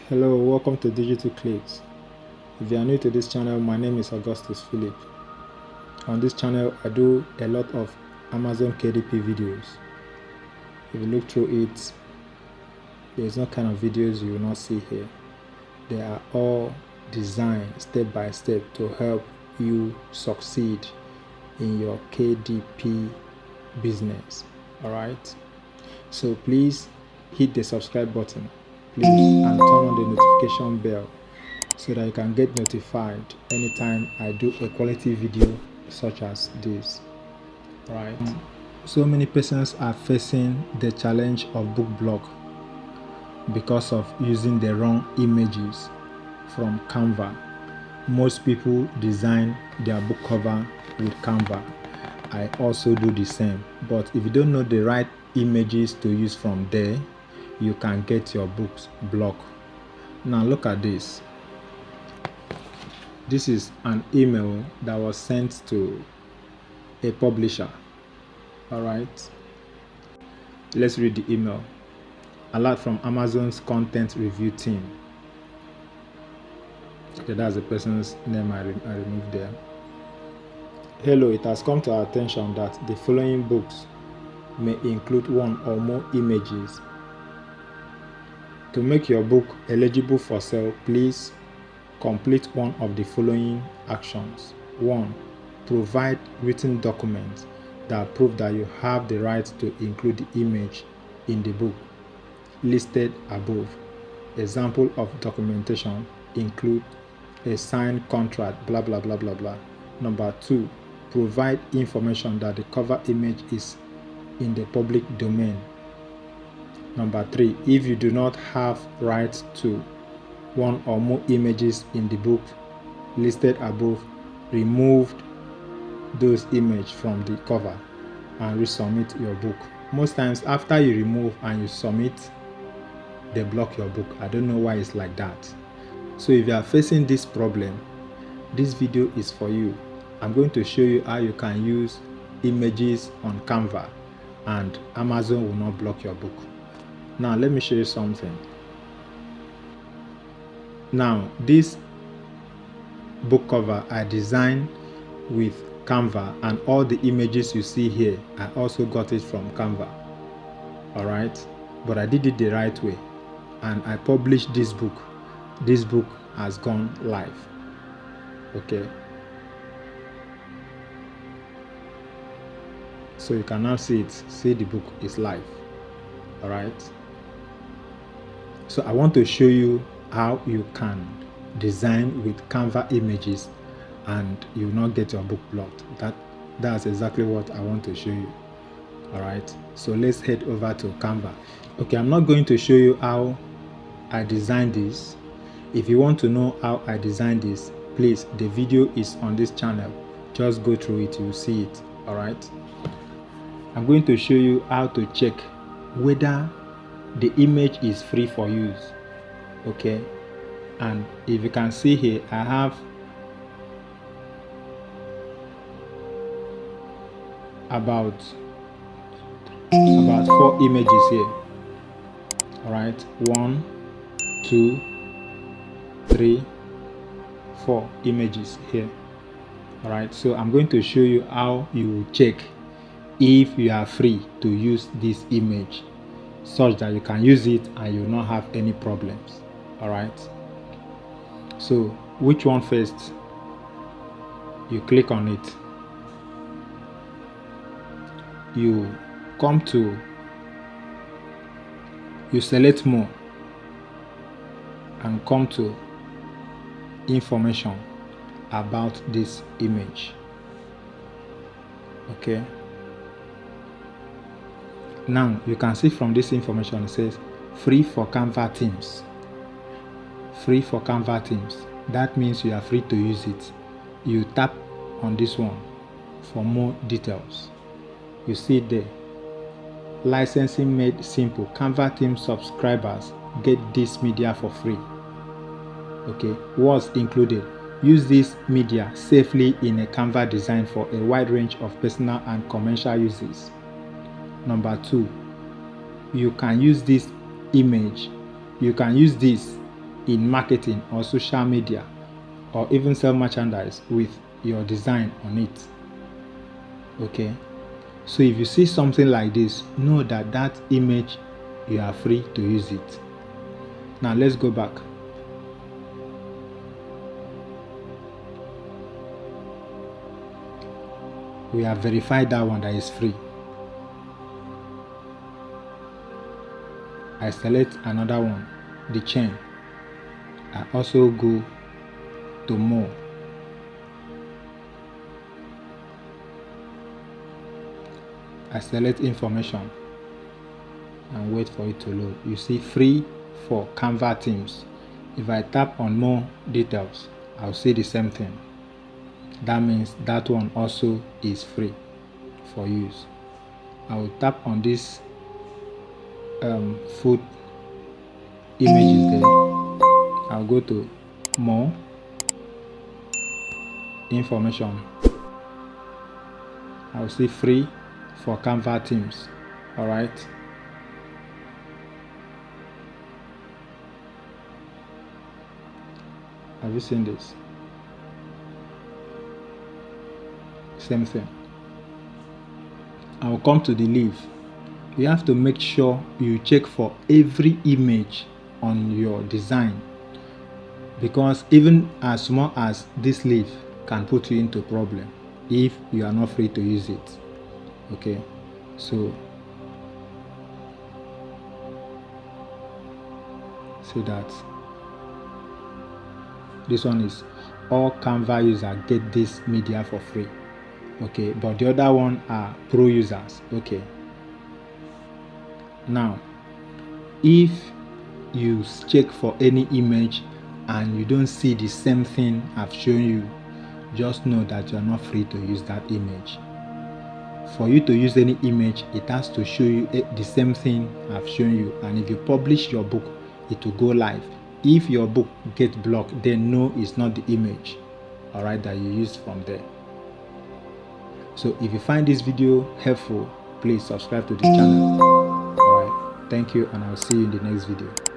Hello, welcome to Digital Clicks. If you are new to this channel, my name is Augustus Philip. On this channel, I do a lot of Amazon KDP videos. If you look through it, there is no kind of videos you will not see here. They are all designed step by step to help you succeed in your KDP business. Alright? So please hit the subscribe button, please, and turn on the notification bell so that you can get notified anytime I do a quality video such as this. Right? So many persons are facing the challenge of book block because of using the wrong images from Canva. Most people design their book cover with Canva. I also do the same, but if you don't know the right images to use from there, you can get your books blocked. Now look at this. This is an email that was sent to a publisher. All right, let's read the email. Alert from Amazon's content review team. Okay, that's the person's name I removed there. Hello, it has come to our attention that the following books may include one or more images. To make your book eligible for sale, please complete one of the following actions. 1. Provide written documents that prove that you have the right to include the image in the book listed above. Example of documentation include a signed contract, blah blah blah blah blah. Number 2. Provide information that the cover image is in the public domain. Number 3. If you do not have rights to one or more images in the book listed above, remove those images from the cover and resubmit your book. Most times after you remove and you submit, they block your book. I don't know why it's like that. So if you are facing this problem, this video is for you. I'm going to show you how you can use images on Canva and Amazon will not block your book. Now let me show you something. Now this book cover I designed with Canva, and all the images you see here I also got it from Canva. Alright, but I did it the right way and I published this book. This book has gone live. Okay, so you can now see it. See, the book is live. Alright, so I want to show you how you can design with Canva images and you will not get your book blocked. That's exactly what I want to show you. Alright, so let's head over to Canva. Okay, I'm not going to show you how I designed this. If you want to know how I designed this, please, the video is on this channel. Just go through it, you'll see it. Alright, I'm going to show you how to check whether the image is free for use. Okay, and if you can see here, I have about 4 images here. All right, 1, 2, 3, 4 images here. All right, so I'm going to show you how you check if you are free to use this image such that you can use it and you will not have any problems. All right, so which one first? You click on it, you come to, you select more and come to information about this image. Okay, now you can see from this information it says free for Canva themes. Free for Canva themes. That means you are free to use it. You tap on this one for more details. You see there, licensing made simple. Canva theme subscribers get this media for free. Okay, what's included? Use this media safely in a Canva design for a wide range of personal and commercial uses. Number 2, you can use this image. You can use this in marketing or social media, or even sell merchandise with your design on it. Okay, so if you see something like this, know that that image, you are free to use it. Now let's go back. We have verified that one that is free. I select another one, the chain. I also go to more. I select information and wait for it to load. You see free for Canva themes. If I tap on more details, I'll see the same thing. That means that one also is free for use. I will tap on this food images there. I'll go to more information. I'll see free for Canva themes. All right. Have you seen this? Same thing. I will come to the leaf. You have to make sure you check for every image on your design, because even as small as this leaf can put you into problem if you are not free to use it. Okay, so that this one is all Canva users get this media for free. Okay, but the other one are pro users. Okay, now if you check for any image and you don't see the same thing I've shown you, just know that you are not free to use that image. For you to use any image, it has to show you the same thing I've shown you, and if you publish your book, it will go live. If your book gets blocked, then no, it's not the image, all right, that you used from there. So if you find this video helpful, please subscribe to this channel. All right, thank you, and I'll see you in the next video.